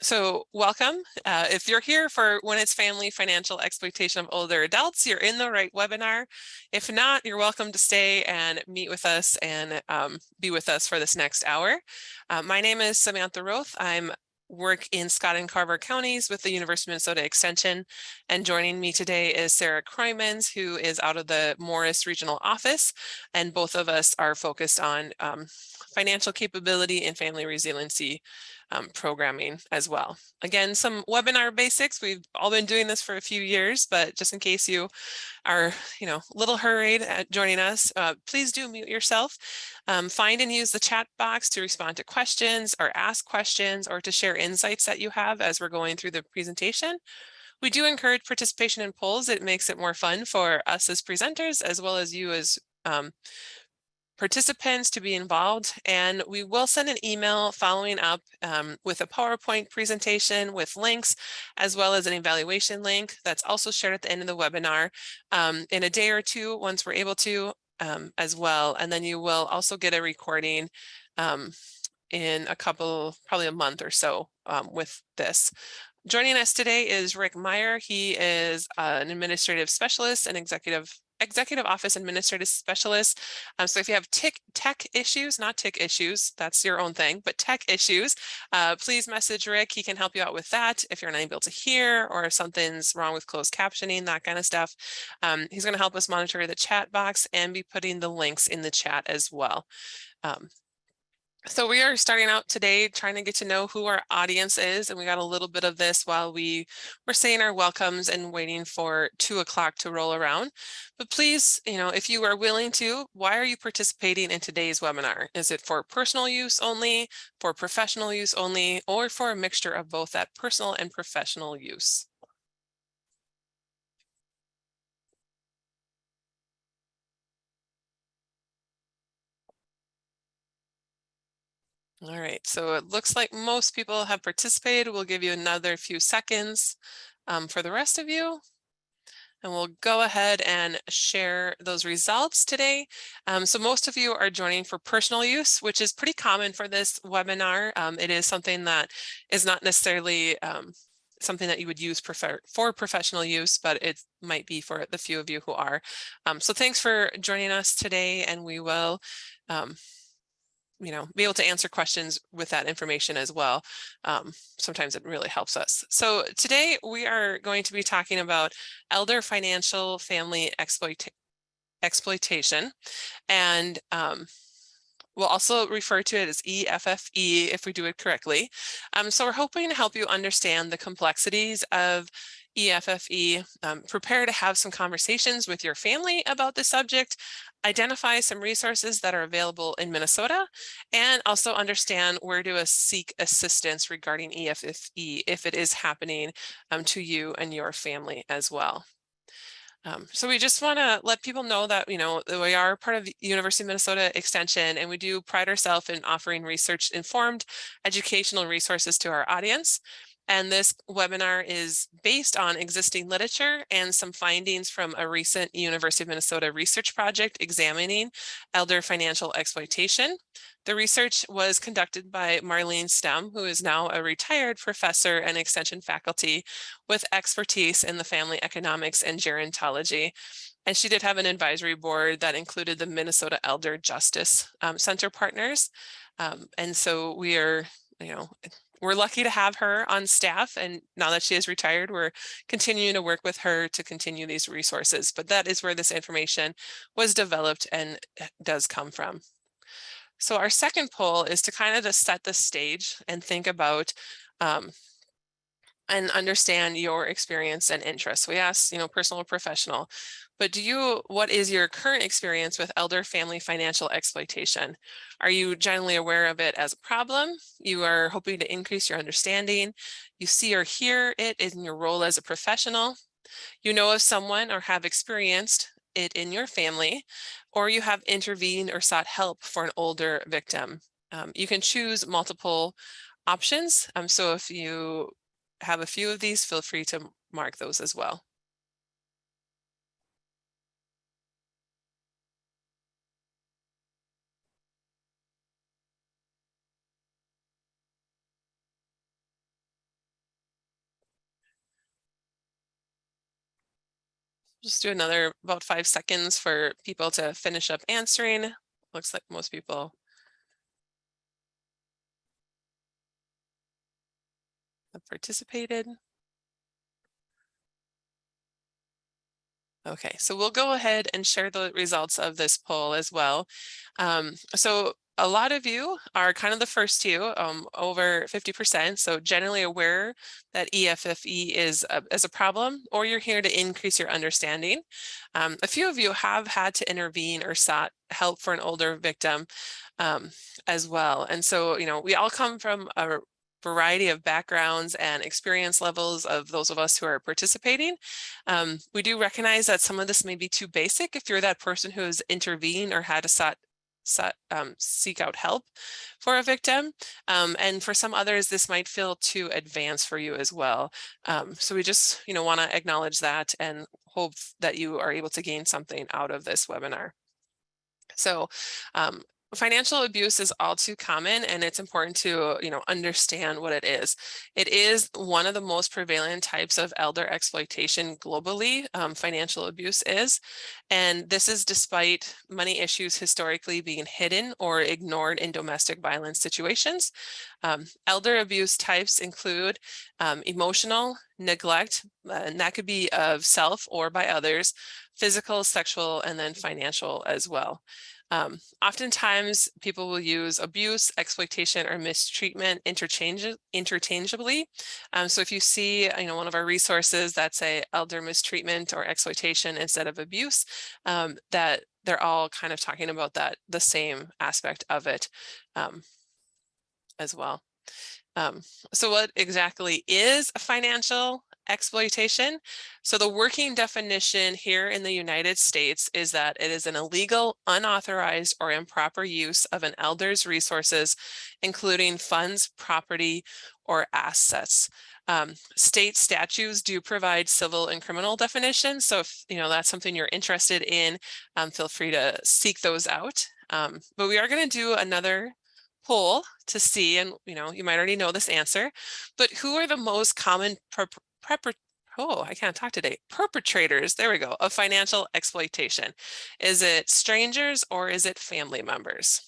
So welcome. If you're here for When It's Family Financial Exploitation of Older Adults, you're in the right webinar. If not, you're welcome to stay and meet with us and be with us for this next hour. My name is Samantha Roth. I'm work in Scott and Carver Counties with the University of Minnesota Extension. And joining me today is Sara Croymans, who is out of the Morris Regional Office. And both of us are focused on financial capability and family resiliency programming as well. Again, some webinar basics. We've all been doing this for a few years, but just in case you are, a little hurried at joining us, please do mute yourself. Find and use the chat box to respond to questions or ask questions or to share insights that you have as we're going through the presentation. We do encourage participation in polls. It makes it more fun for us as presenters, as well as you as participants to be involved, and we will send an email following up with a PowerPoint presentation with links, as well as an evaluation link that's also shared at the end of the webinar in a day or two once we're able to as well. And then you will also get a recording in a couple, probably a month or so with this. Joining us today is Rick Meyer. He is an administrative specialist and executive office administrative specialist. So if you have tech issues, not tick issues, that's your own thing, but tech issues, please message Rick. He can help you out with that if you're unable to hear or if something's wrong with closed captioning, that kind of stuff. He's going to help us monitor the chat box and be putting the links in the chat as well. So we are starting out today trying to get to know who our audience is, and we got a little bit of this while we were saying our welcomes and waiting for 2 o'clock to roll around. But please, if you are willing to, why are you participating in today's webinar? Is it for personal use only, for professional use only, or for a mixture of both that personal and professional use? All right, so it looks like most people have participated. We'll give you another few seconds for the rest of you. And we'll go ahead and share those results today. So most of you are joining for personal use, which is pretty common for this webinar. It is something that is not necessarily something that you would use for professional use, but it might be for the few of you who are. So thanks for joining us today, and we will be able to answer questions with that information as well. Sometimes it really helps us. So today we are going to be talking about elder financial family exploitation, and we'll also refer to it as EFFE if we do it correctly. So we're hoping to help you understand the complexities of EFFE, prepare to have some conversations with your family about the subject, identify some resources that are available in Minnesota, and also understand where to seek assistance regarding EFFE if it is happening to you and your family as well. So we just want to let people know that, we are part of the University of Minnesota Extension, and we do pride ourselves in offering research-informed educational resources to our audience. And this webinar is based on existing literature and some findings from a recent University of Minnesota research project examining elder financial exploitation. The research was conducted by Marlene Stem, who is now a retired professor and extension faculty with expertise in the family economics and gerontology. And she did have an advisory board that included the Minnesota Elder Justice Center partners. And so we are, we're lucky to have her on staff, and now that she is retired, we're continuing to work with her to continue these resources. But that is where this information was developed and does come from. So our second poll is to kind of just set the stage and think about and understand your experience and interests. We asked, personal or professional, but what is your current experience with elder family financial exploitation? Are you generally aware of it as a problem? You are hoping to increase your understanding. You see or hear it in your role as a professional. You know of someone or have experienced it in your family, or you have intervened or sought help for an older victim. You can choose multiple options. So if you have a few of these, feel free to mark those as well. Just do another about 5 seconds for people to finish up answering. Looks like most people have participated. Okay, so we'll go ahead and share the results of this poll as well. So a lot of you are kind of the first few, over 50%. So generally aware that EFFE is a problem, or you're here to increase your understanding. A few of you have had to intervene or sought help for an older victim as well. And so, you know, we all come from a variety of backgrounds and experience levels of those of us who are participating. We do recognize that some of this may be too basic if you're that person who has intervened or had to seek out help for a victim. And for some others, this might feel too advanced for you as well. So we just, you know, want to acknowledge that and hope that you are able to gain something out of this webinar. So financial abuse is all too common, and it's important to, you know, understand what it is. It is one of the most prevalent types of elder exploitation globally, financial abuse is. And this is despite money issues historically being hidden or ignored in domestic violence situations. Elder abuse types include emotional neglect, and that could be of self or by others, physical, sexual, and then financial as well. Oftentimes people will use abuse, exploitation, or mistreatment interchangeably. So if you see, you know, one of our resources that say elder mistreatment or exploitation instead of abuse, that they're all kind of talking about that, the same aspect of it as well. So what exactly is financial exploitation? So the working definition here in the United States is that it is an illegal, unauthorized, or improper use of an elder's resources, including funds, property, or assets. State statutes do provide civil and criminal definitions. So if, you know, that's something you're interested in, feel free to seek those out. But we are going to do another poll to see, and you know, you might already know this answer, but who are the most common perpetrators, there we go, of financial exploitation? Is it strangers or is it family members?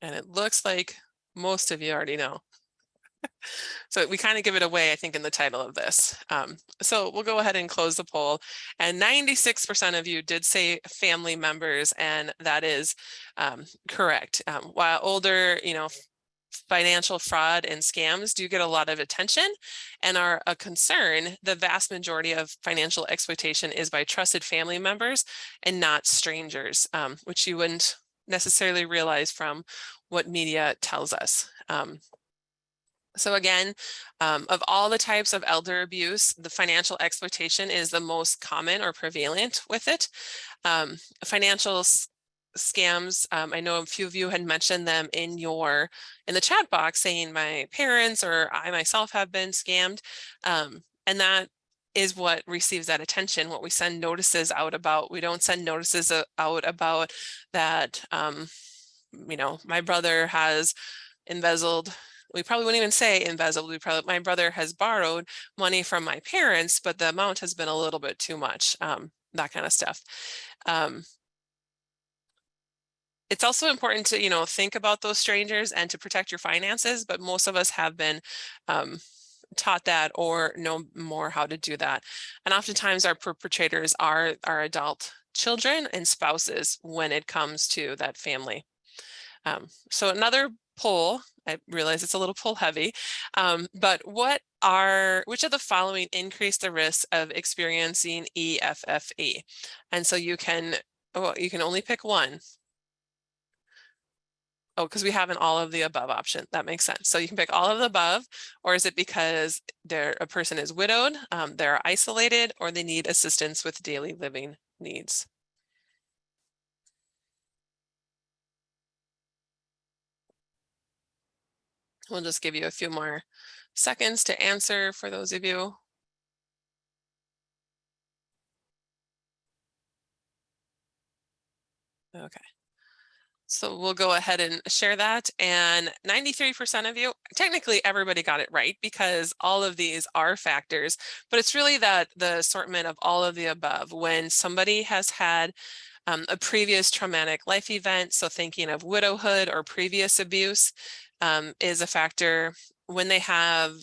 And it looks like most of you already know. So we kind of give it away, I think, in the title of this. So we'll go ahead and close the poll. And 96% of you did say family members, and that is correct. While older, you know, financial fraud and scams do get a lot of attention and are a concern, the vast majority of financial exploitation is by trusted family members and not strangers, which you wouldn't necessarily realize from what media tells us. So again, of all the types of elder abuse, the financial exploitation is the most common or prevalent with it. Financial scams, I know a few of you had mentioned them in the chat box, saying my parents or I myself have been scammed. And that is what receives that attention, what we send notices out about. We don't send notices out about that, you know, my brother has embezzled. We probably wouldn't even say embezzled. My brother has borrowed money from my parents, but the amount has been a little bit too much, that kind of stuff. It's also important to, you know, think about those strangers and to protect your finances, but most of us have been taught that or know more how to do that. And oftentimes our perpetrators are our adult children and spouses when it comes to that family. So another poll, I realize it's a little poll heavy, but which of the following increase the risk of experiencing EFFE? And so you can only pick one. Oh, because we have an all of the above option. That makes sense. So you can pick all of the above, or is it because a person is widowed, they're isolated, or they need assistance with daily living needs? We'll just give you a few more seconds to answer for those of you. Okay. So we'll go ahead and share that. And 93% of you, technically everybody got it right because all of these are factors, but it's really that the assortment of all of the above. When somebody has had a previous traumatic life event, so thinking of widowhood or previous abuse is a factor. When they have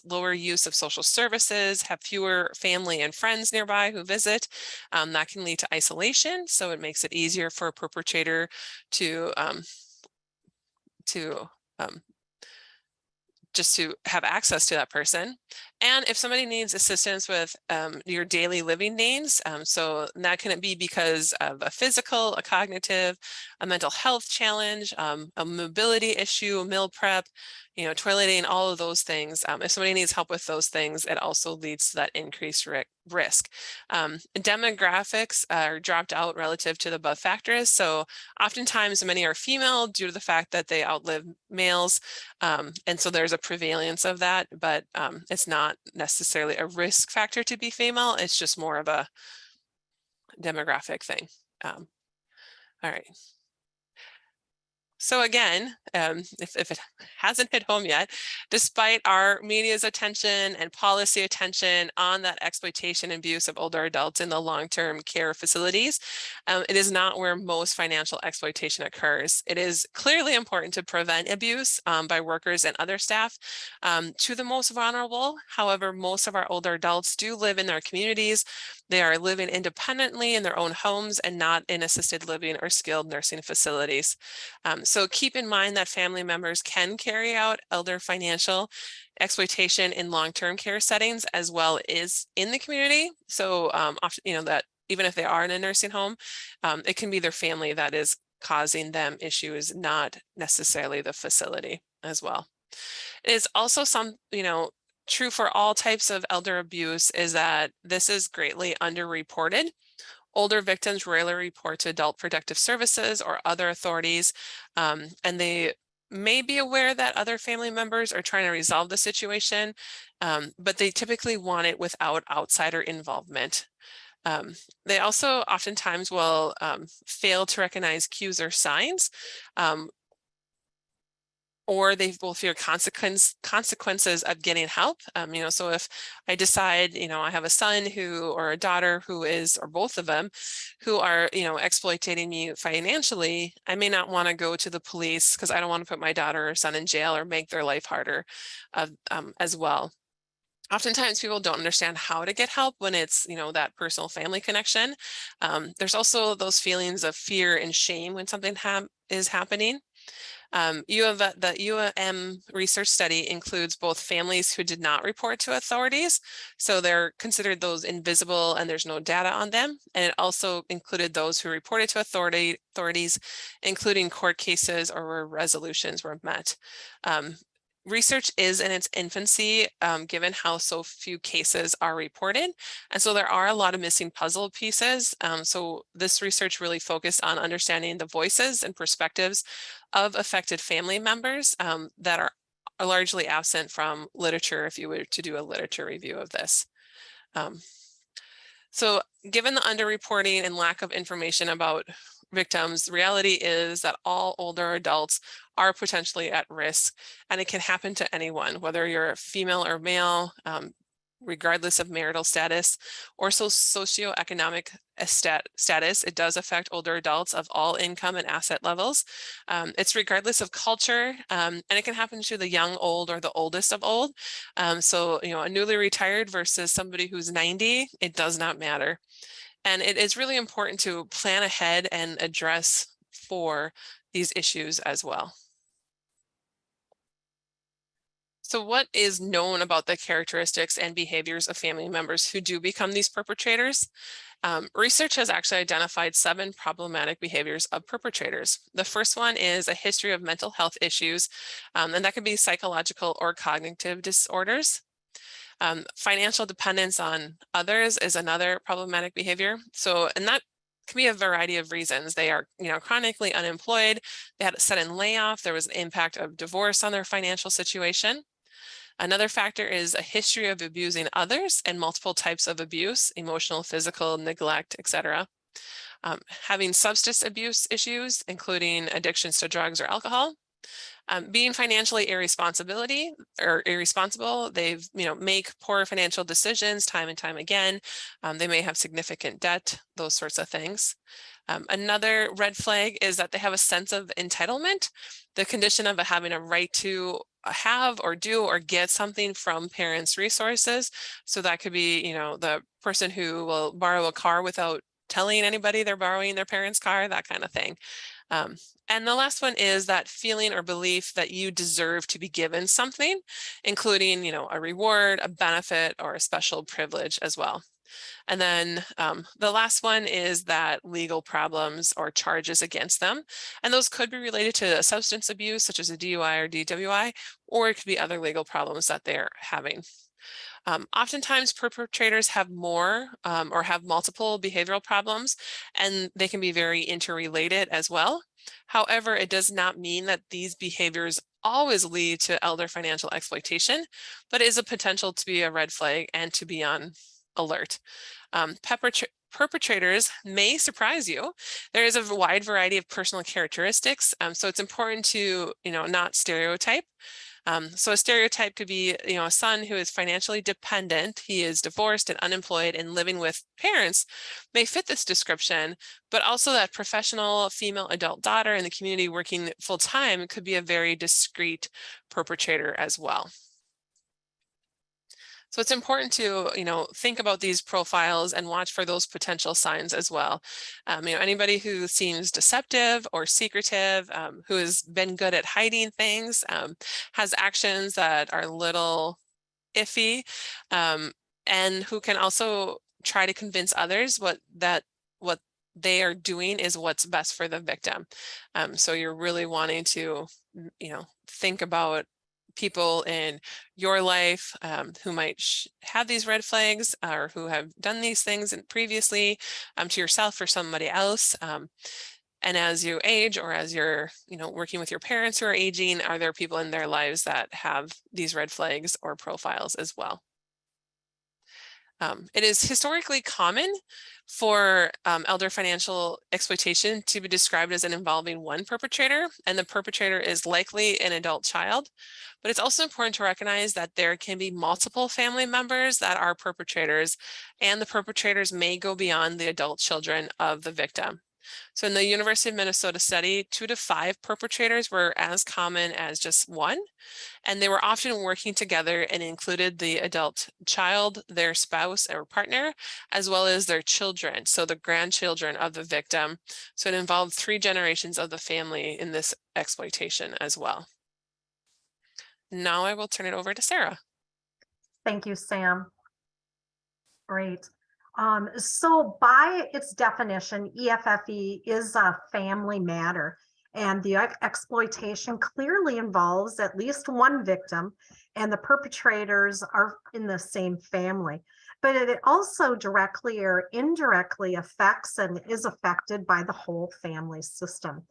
lower use of social services, have fewer family and friends nearby who visit, that can lead to isolation. So it makes it easier for a perpetrator to just to have access to that person. And if somebody needs assistance with your daily living needs, so that can be because of a physical, a cognitive, a mental health challenge, a mobility issue, meal prep, toileting, all of those things. If somebody needs help with those things, it also leads to that increased risk. Demographics are dropped out relative to the above factors. So oftentimes many are female due to the fact that they outlive males. And so there's a prevalence of that, but it's not necessarily a risk factor to be female. It's just more of a demographic thing. All right. So again, if it hasn't hit home yet, despite our media's attention and policy attention on that exploitation and abuse of older adults in the long-term care facilities, it is not where most financial exploitation occurs. It is clearly important to prevent abuse by workers and other staff to the most vulnerable. However, most of our older adults do live in their communities. They are living independently in their own homes and not in assisted living or skilled nursing facilities. So keep in mind that family members can carry out elder financial exploitation in long-term care settings as well as in the community. So often, that even if they are in a nursing home, it can be their family that is causing them issues, not necessarily the facility as well. It is also true for all types of elder abuse is that this is greatly underreported. Older victims rarely report to Adult Protective Services or other authorities, and they may be aware that other family members are trying to resolve the situation, but they typically want it without outsider involvement. They also oftentimes will fail to recognize cues or signs, or they will fear consequences of getting help. So if I decide, I have a son or a daughter who is, or both of them, who are, exploiting me financially, I may not want to go to the police because I don't want to put my daughter or son in jail or make their life harder as well. Oftentimes people don't understand how to get help when it's, that personal family connection. There's also those feelings of fear and shame when something is happening. The UMN research study includes both families who did not report to authorities, so they're considered those invisible and there's no data on them. And it also included those who reported to authorities, including court cases or where resolutions were met. Research is in its infancy, given how so few cases are reported. And so there are a lot of missing puzzle pieces. So this research really focused on understanding the voices and perspectives of affected family members that are largely absent from literature if you were to do a literature review of this. So given the underreporting and lack of information about victims, the reality is that all older adults are potentially at risk, and it can happen to anyone, whether you're a female or male, regardless of marital status or socioeconomic status. It does affect older adults of all income and asset levels. It's regardless of culture, and it can happen to the young old or the oldest of old. So, a newly retired versus somebody who's 90, it does not matter. And it is really important to plan ahead and address for these issues as well. So what is known about the characteristics and behaviors of family members who do become these perpetrators? Research has actually identified 7 problematic behaviors of perpetrators. The first one is a history of mental health issues, and that could be psychological or cognitive disorders. Financial dependence on others is another problematic behavior. And that can be a variety of reasons. They are, chronically unemployed, they had a sudden layoff, there was an impact of divorce on their financial situation. Another factor is a history of abusing others and multiple types of abuse, emotional, physical, neglect, etc. having substance abuse issues, including addictions to drugs or alcohol, being financially irresponsible. They've, make poor financial decisions time and time again. They may have significant debt, those sorts of things. Another red flag is that they have a sense of entitlement, the condition of having a right to have or do or get something from parents' resources. So that could be, the person who will borrow a car without telling anybody they're borrowing their parents' car, that kind of thing. And the last one is that feeling or belief that you deserve to be given something, including, a reward, a benefit, or a special privilege as well. And then the last one is that legal problems or charges against them. And those could be related to substance abuse, such as a DUI or DWI, or it could be other legal problems that they're having. Oftentimes perpetrators have more or have multiple behavioral problems, and they can be very interrelated as well. However, it does not mean that these behaviors always lead to elder financial exploitation, but is a potential to be a red flag and to be on alert. Perpetrators may surprise you. There is a wide variety of personal characteristics, so it's important to not stereotype. So a stereotype could be, a son who is financially dependent, he is divorced and unemployed and living with parents may fit this description, but also that professional female adult daughter in the community working full time could be a very discreet perpetrator as well. So it's important to, think about these profiles and watch for those potential signs as well. Anybody who seems deceptive or secretive, who has been good at hiding things, has actions that are a little iffy, and who can also try to convince others what they are doing is what's best for the victim. So you're really wanting to, think about people in your life who might have these red flags or who have done these things previously to yourself or somebody else. And as you age, or as you're, working with your parents who are aging, are there people in their lives that have these red flags or profiles as well? It is historically common for elder financial exploitation to be described as an involving one perpetrator, and the perpetrator is likely an adult child. But it's also important to recognize that there can be multiple family members that are perpetrators, and the perpetrators may go beyond the adult children of the victim. So in the University of Minnesota study, 2 to 5 perpetrators were as common as just one, and they were often working together and included the adult child, their spouse or partner, as well as their children, so the grandchildren of the victim. So it involved 3 generations of the family in this exploitation as well. Now I will turn it over to Sara. Thank you, Sam. Great. So by its definition, EFFE is a family matter, and the exploitation clearly involves at least one victim, and the perpetrators are in the same family. But it also directly or indirectly affects and is affected by the whole family system.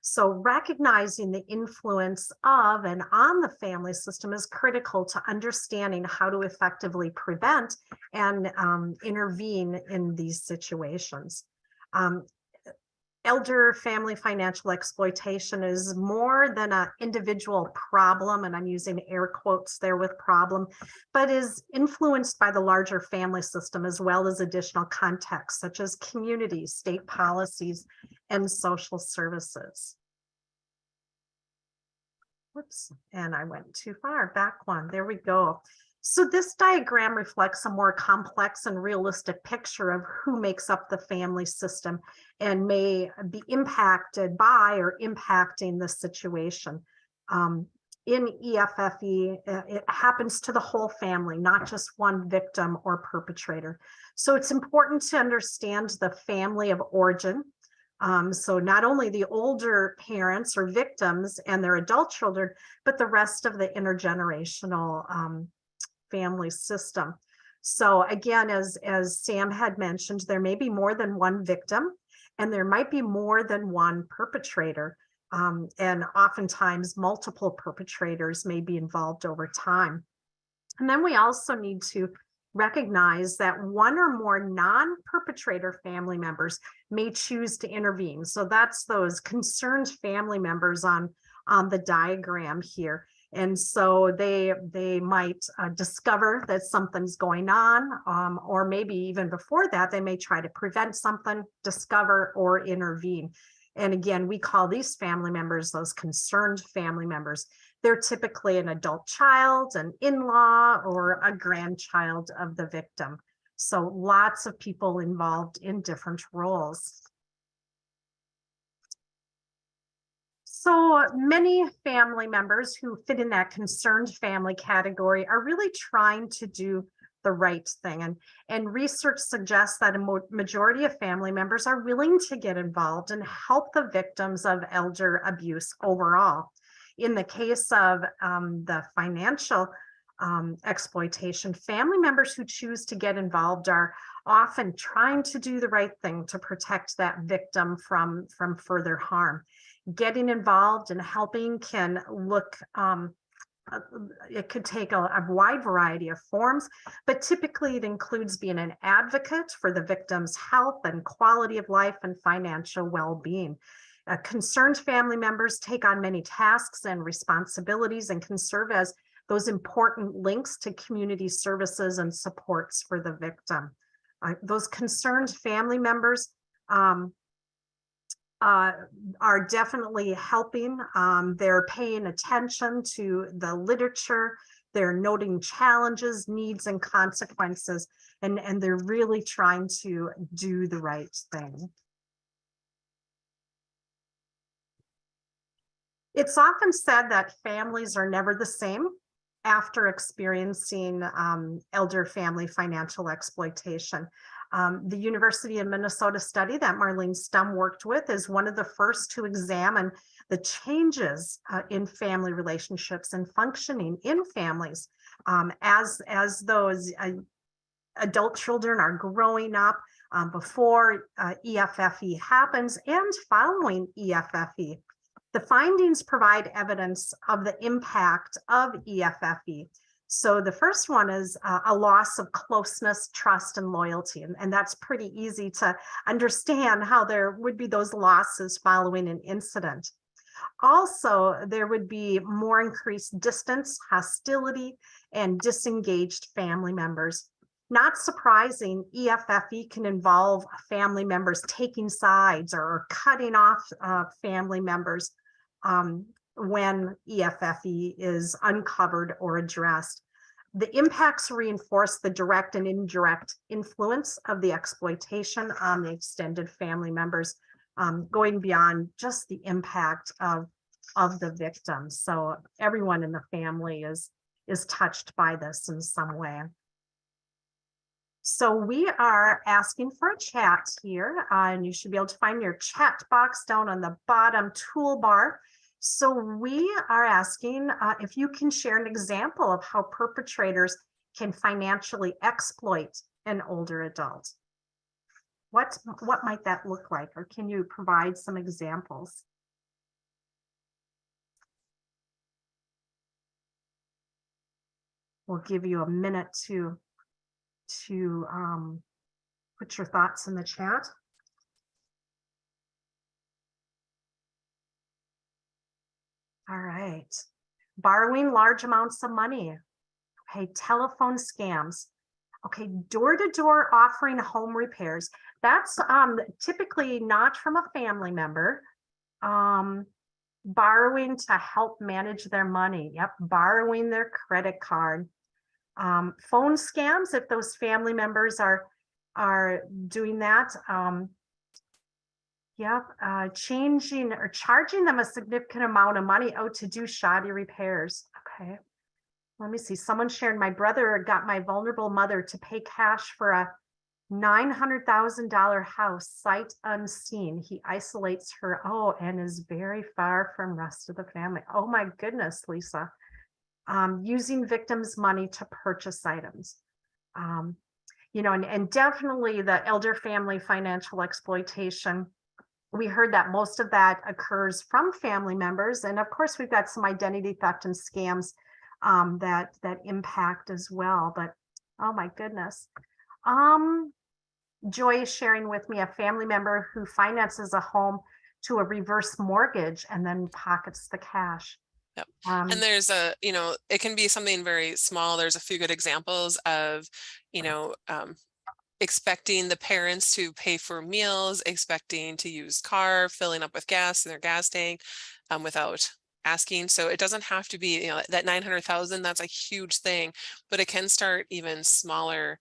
So recognizing the influence of and on the family system is critical to understanding how to effectively prevent and intervene in these situations. Elder family financial exploitation is more than an individual problem, and I'm using air quotes there with problem, but is influenced by the larger family system as well as additional contexts such as communities, state policies, and social services. Whoops, and I went too far. Back one, there we go. So this diagram reflects a more complex and realistic picture of who makes up the family system and may be impacted by or impacting the situation. In EFFE, it happens to the whole family, not just one victim or perpetrator. So it's important to understand the family of origin. So not only the older parents or victims and their adult children, but the rest of the intergenerational family system. So again, as Sam had mentioned, there may be more than one victim, and there might be more than one perpetrator. And oftentimes multiple perpetrators may be involved over time. And then we also need to recognize that one or more non-perpetrator family members may choose to intervene. So that's those concerned family members on the diagram here. And so they might discover that something's going on, or maybe even before that, they may try to prevent something, discover, or intervene. And again, we call these family members those concerned family members. They're typically an adult child, an in-law, or a grandchild of the victim. So lots of people involved in different roles. So many family members who fit in that concerned family category are really trying to do the right thing. And research suggests that a majority of family members are willing to get involved and help the victims of elder abuse overall. In the case of the financial exploitation, family members who choose to get involved are often trying to do the right thing to protect that victim from further harm. Getting involved and helping can look, it could take a wide variety of forms, but typically it includes being an advocate for the victim's health and quality of life and financial well-being. Concerned family members take on many tasks and responsibilities and can serve as those important links to community services and supports for the victim. Those concerned family members are definitely helping. They're paying attention to the literature. They're noting challenges, needs, and consequences, and they're really trying to do the right thing. It's often said that families are never the same after experiencing elder family financial exploitation. The University of Minnesota study that Marlene Stum worked with is one of the first to examine the changes in family relationships and functioning in families as those adult children are growing up, before EFFE happens and following EFFE. The findings provide evidence of the impact of EFFE. So the first one is a loss of closeness, trust, and loyalty. And that's pretty easy to understand how there would be those losses following an incident. Also, there would be more increased distance, hostility, and disengaged family members. Not surprising, EFFE can involve family members taking sides or cutting off family members when EFFE is uncovered or addressed. The impacts reinforce the direct and indirect influence of the exploitation on the extended family members, going beyond just the impact of the victim. So everyone in the family is touched by this in some way. So we are asking for a chat here, and you should be able to find your chat box down on the bottom toolbar. So we are asking if you can share an example of how perpetrators can financially exploit an older adult. What might that look like, or can you provide some examples? We'll give you a minute to put your thoughts in the chat. All right. Borrowing large amounts of money. Okay, telephone scams. Okay, door-to-door offering home repairs. That's typically not from a family member. Borrowing to help manage their money. Yep, borrowing their credit card. Phone scams, if those family members are doing that. Changing or charging them a significant amount of money out to do shoddy repairs. Okay, let me see. Someone shared, my brother got my vulnerable mother to pay cash for a $900,000 house, sight unseen. He isolates her, and is very far from rest of the family. Oh my goodness, Lisa. Using victims' money to purchase items. And definitely the elder family financial exploitation. We heard that most of that occurs from family members. And of course, we've got some identity theft and scams that impact as well. But Oh my goodness. Joy is sharing with me a family member who finances a home to a reverse mortgage and then pockets the cash. Yep. And there's a, it can be something very small. There's a few good examples of, you know, expecting the parents to pay for meals, expecting to use car, filling up with gas in their gas tank without asking. So it doesn't have to be, that 900,000, that's a huge thing, but it can start even smaller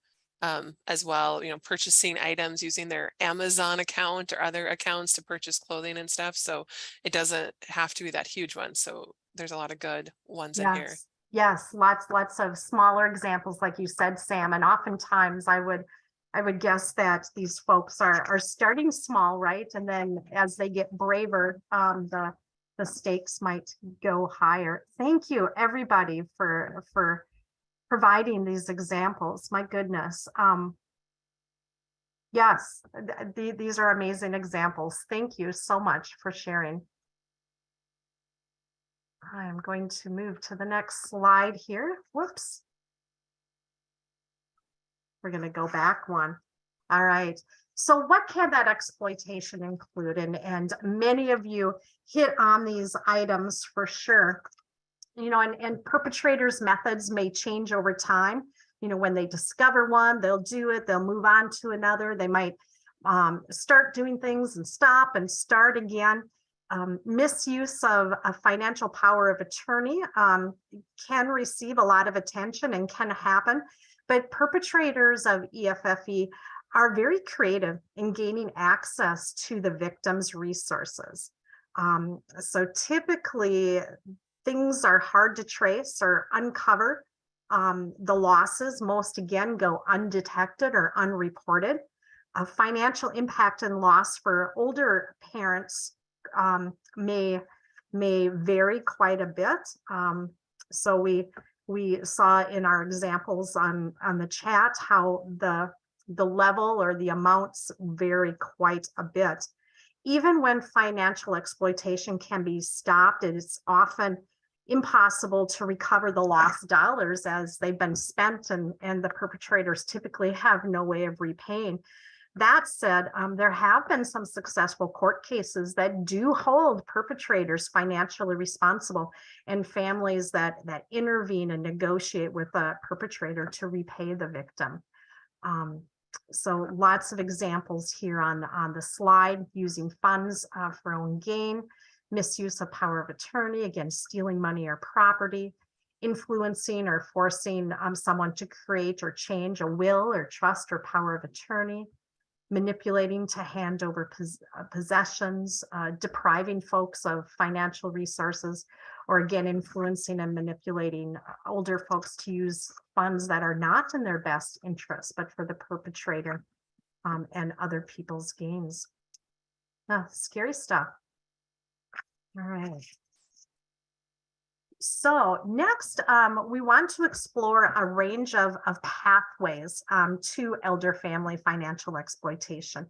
as well, purchasing items using their Amazon account or other accounts to purchase clothing and stuff. So it doesn't have to be that huge one. So there's a lot of good ones in here. Yes, lots of smaller examples, like you said, Sam. And oftentimes I would guess that these folks are starting small, right? And then as they get braver, the stakes might go higher. Thank you, everybody, for providing these examples. My goodness. Yes, these are amazing examples. Thank you so much for sharing. I'm going to move to the next slide here. Whoops. We're going to go back one. All right. So what can that exploitation include? And many of you hit on these items for sure. And perpetrators' methods may change over time. When they discover one, they'll do it, they'll move on to another. They might start doing things and stop and start again. Misuse of a financial power of attorney can receive a lot of attention and can happen, but perpetrators of EFFE are very creative in gaining access to the victim's resources. So typically, things are hard to trace or uncover. The losses most again go undetected or unreported. A financial impact and loss for older parents may vary quite a bit. So we saw in our examples on the chat how the level or the amounts vary quite a bit. Even when financial exploitation can be stopped, it is often impossible to recover the lost dollars as they've been spent, and the perpetrators typically have no way of repaying. That said, there have been some successful court cases that do hold perpetrators financially responsible, and families that intervene and negotiate with a perpetrator to repay the victim. So lots of examples here on the slide: using funds for own gain, misuse of power of attorney, again, stealing money or property, influencing or forcing someone to create or change a will or trust or power of attorney, manipulating to hand over possessions, depriving folks of financial resources, or again, influencing and manipulating older folks to use funds that are not in their best interest, but for the perpetrator and other people's gains. Scary stuff. All right. So next, we want to explore a range of pathways to elder family financial exploitation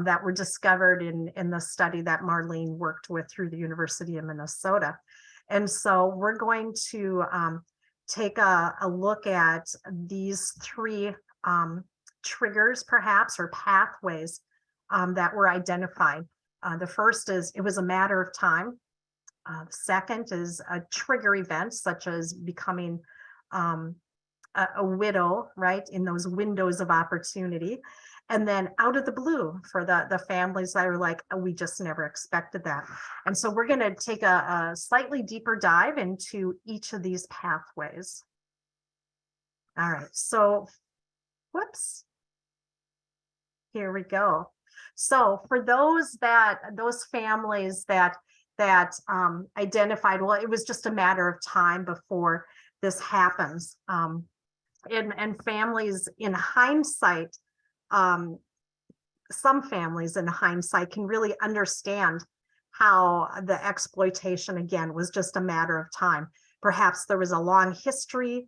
that were discovered in the study that Marlene worked with through the University of Minnesota. And so we're going to take a look at these three triggers, perhaps, or pathways that were identified. The first is it was a matter of time. The second is a trigger event, such as becoming a widow, right, in those windows of opportunity. And then out of the blue for the families that are like, oh, we just never expected that. And so we're going to take a slightly deeper dive into each of these pathways. All right, so whoops. Here we go. So for those families that identified, well, it was just a matter of time before this happens. And families in hindsight, some families in hindsight can really understand how the exploitation, again, was just a matter of time. Perhaps there was a long history,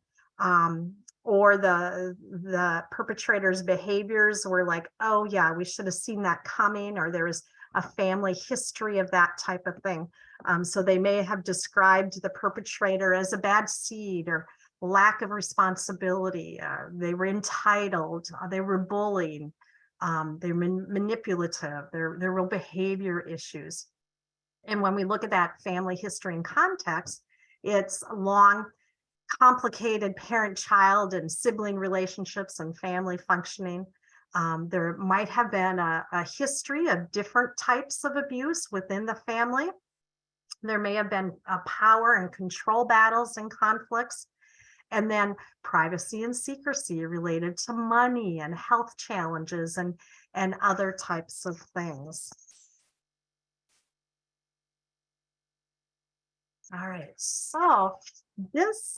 or the perpetrator's behaviors were like, oh yeah, we should have seen that coming, or there was a family history of that type of thing. So they may have described the perpetrator as a bad seed, lack of responsibility, they were entitled, they were bullying, they're manipulative, they're real behavior issues. And when we look at that family history and context, it's long, complicated parent-child and sibling relationships and family functioning. There might have been a history of different types of abuse within the family. There may have been power and control battles and conflicts, and then privacy and secrecy related to money and health challenges and other types of things. All right, so this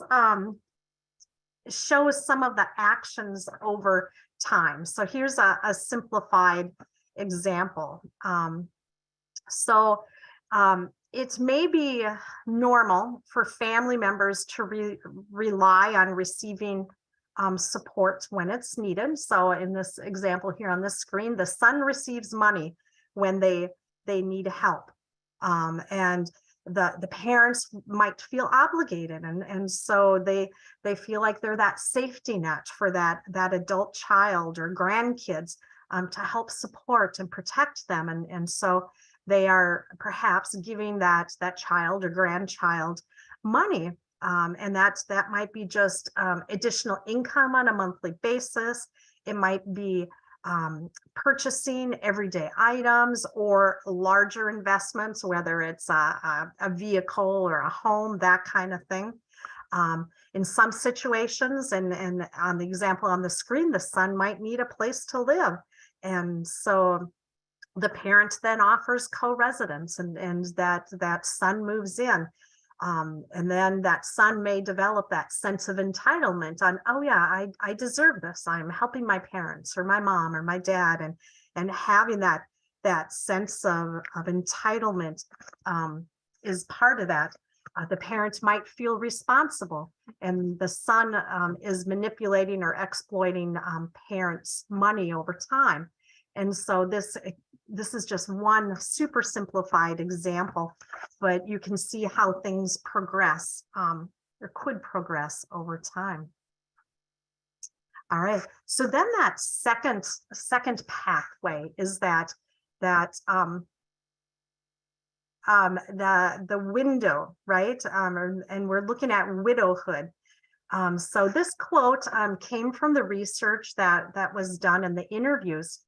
shows some of the actions over time. So here's a simplified example. It may be normal for family members to rely on receiving support when it's needed. So in this example here on this screen, the son receives money when they need help. And the parents might feel obligated, and so they feel like they're that safety net for that adult child or grandkids to help support and protect them, and so they are perhaps giving that child or grandchild money, and that might be just additional income on a monthly basis. It might be purchasing everyday items or larger investments, whether it's a vehicle or a home, that kind of thing. In some situations, and on the example on the screen, the son might need a place to live. And so the parent then offers co-residence, and that son moves in. And then that son may develop that sense of entitlement on, oh yeah, I deserve this. I'm helping my parents or my mom or my dad, and having that sense of entitlement is part of that. The parent might feel responsible, and the son is manipulating or exploiting parents' money over time. And so this is just one super simplified example, but you can see how things progress or could progress over time. All right, so then that second pathway is the window, right? And we're looking at widowhood. So this quote came from the research that was done in the interviews.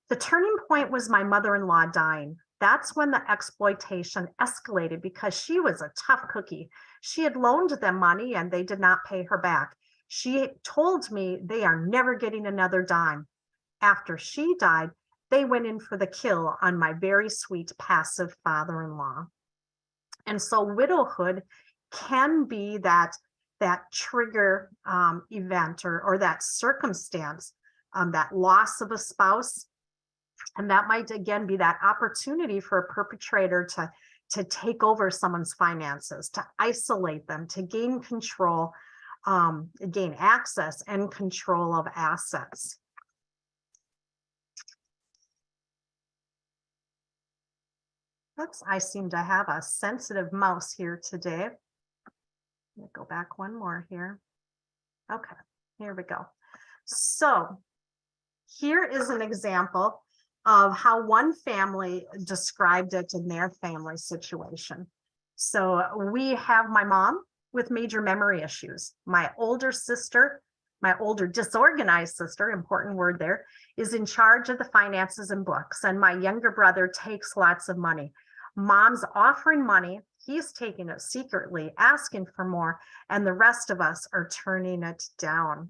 The turning point was my mother-in-law dying. That's when the exploitation escalated because she was a tough cookie. She had loaned them money and they did not pay her back. She told me they are never getting another dime. After she died, they went in for the kill on my very sweet passive father-in-law. And so widowhood can be that trigger event or that circumstance, that loss of a spouse. And that might, again, be that opportunity for a perpetrator to take over someone's finances, to isolate them, to gain control, gain access and control of assets. Oops, I seem to have a sensitive mouse here today. Let me go back one more here. Okay, here we go. So here is an example of how one family described it in their family situation. So we have my mom with major memory issues. My older sister, my older disorganized sister, important word there, is in charge of the finances and books. And my younger brother takes lots of money. Mom's offering money, he's taking it secretly, asking for more, and the rest of us are turning it down.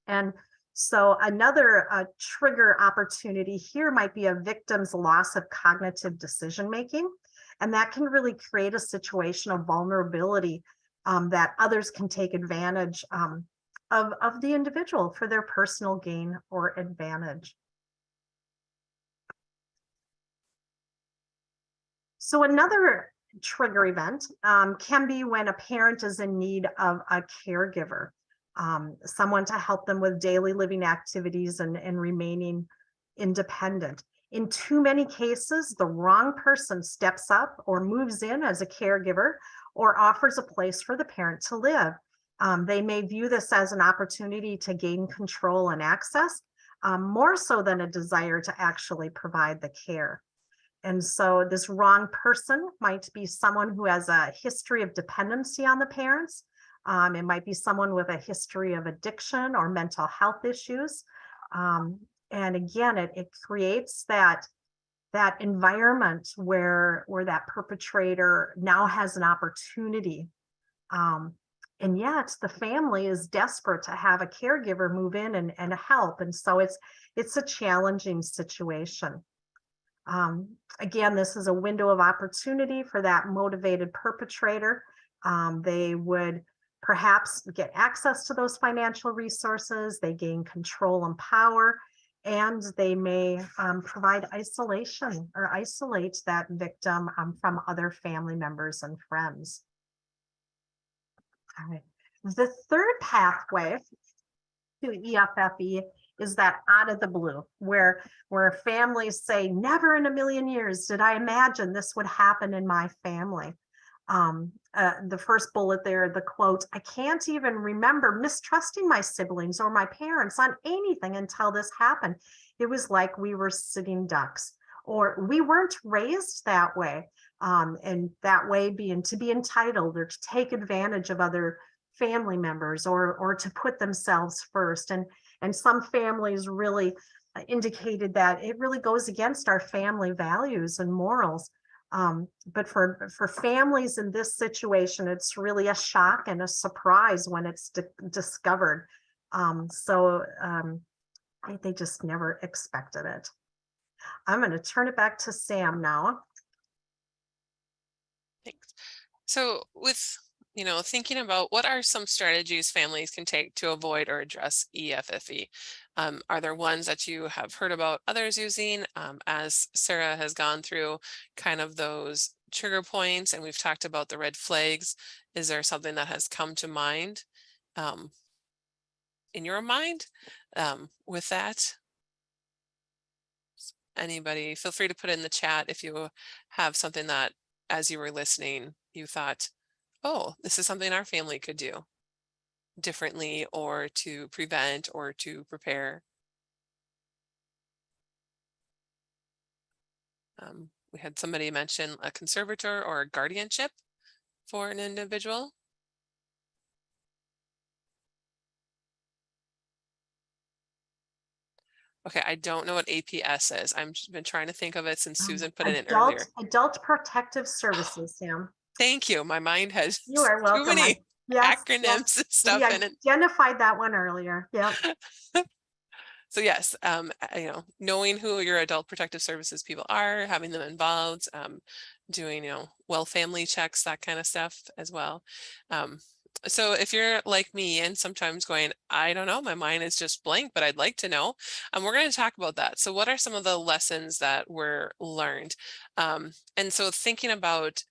And so another trigger opportunity here might be a victim's loss of cognitive decision-making. And that can really create a situation of vulnerability that others can take advantage of the individual for their personal gain or advantage. So another trigger event can be when a parent is in need of a caregiver. Someone to help them with daily living activities and remaining independent. In too many cases, the wrong person steps up or moves in as a caregiver or offers a place for the parent to live. They may view this as an opportunity to gain control and access, more so than a desire to actually provide the care. And so this wrong person might be someone who has a history of dependency on the parents. It might be someone with a history of addiction or mental health issues. And again, it creates that environment where that perpetrator now has an opportunity. And yet the family is desperate to have a caregiver move in and help. And so it's a challenging situation. Again, this is a window of opportunity for that motivated perpetrator. They would perhaps get access to those financial resources, they gain control and power, and they may provide isolation or isolate that victim from other family members and friends. All right. The third pathway to EFFE is that out of the blue, where families say, never in a million years did I imagine this would happen in my family. The first bullet there, the quote, I can't even remember mistrusting my siblings or my parents on anything until this happened. It was like we were sitting ducks, or we weren't raised that way. And that way being to be entitled or to take advantage of other family members or to put themselves first. And some families really indicated that it really goes against our family values and morals. But for families in this situation, it's really a shock and a surprise when it's discovered. They just never expected it. I'm going to turn it back to Sam now. Thanks. So with, thinking about what are some strategies families can take to avoid or address EFFE? Are there ones that you have heard about others using? As Sara has gone through kind of those trigger points and we've talked about the red flags, is there something that has come to mind in your mind with that? Anybody, feel free to put in the chat if you have something that as you were listening, you thought, oh, this is something our family could do differently or to prevent or to prepare. We had somebody mention a conservator or a guardianship for an individual. Okay, I don't know what APS is. I've been trying to think of it since Susan put it in earlier. Adult Protective Services, Sam. Thank you. My mind has You are welcome. too many acronyms yes. and stuff in it. We identified that one earlier. Yep. So yes, knowing who your adult protective services people are, having them involved, doing, well family checks, that kind of stuff as well. So if you're like me and sometimes going, I don't know, my mind is just blank, but I'd like to know, we're going to talk about that. So what are some of the lessons that were learned? And so thinking about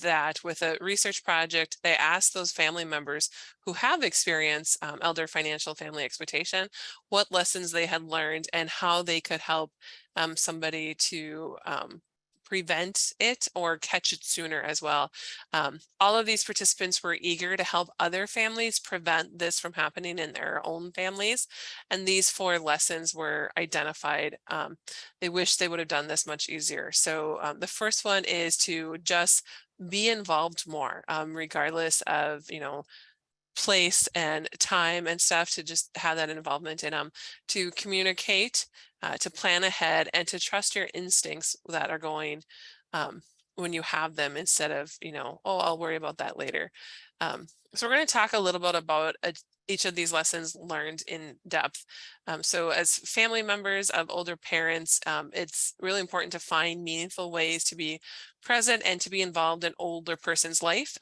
that with a research project, they asked those family members who have experienced elder financial family exploitation, what lessons they had learned and how they could help somebody to prevent it or catch it sooner as well. All of these participants were eager to help other families prevent this from happening in their own families. And these 4 lessons were identified. They wish they would have done this much easier. So the first one is to just be involved more, regardless of, place and time and stuff, to just have that involvement in them, to communicate, to plan ahead, and to trust your instincts that are going when you have them instead of, oh, I'll worry about that later. So we're going to talk a little bit about each of these lessons learned in depth. So as family members of older parents, it's really important to find meaningful ways to be present and to be involved in older person's life.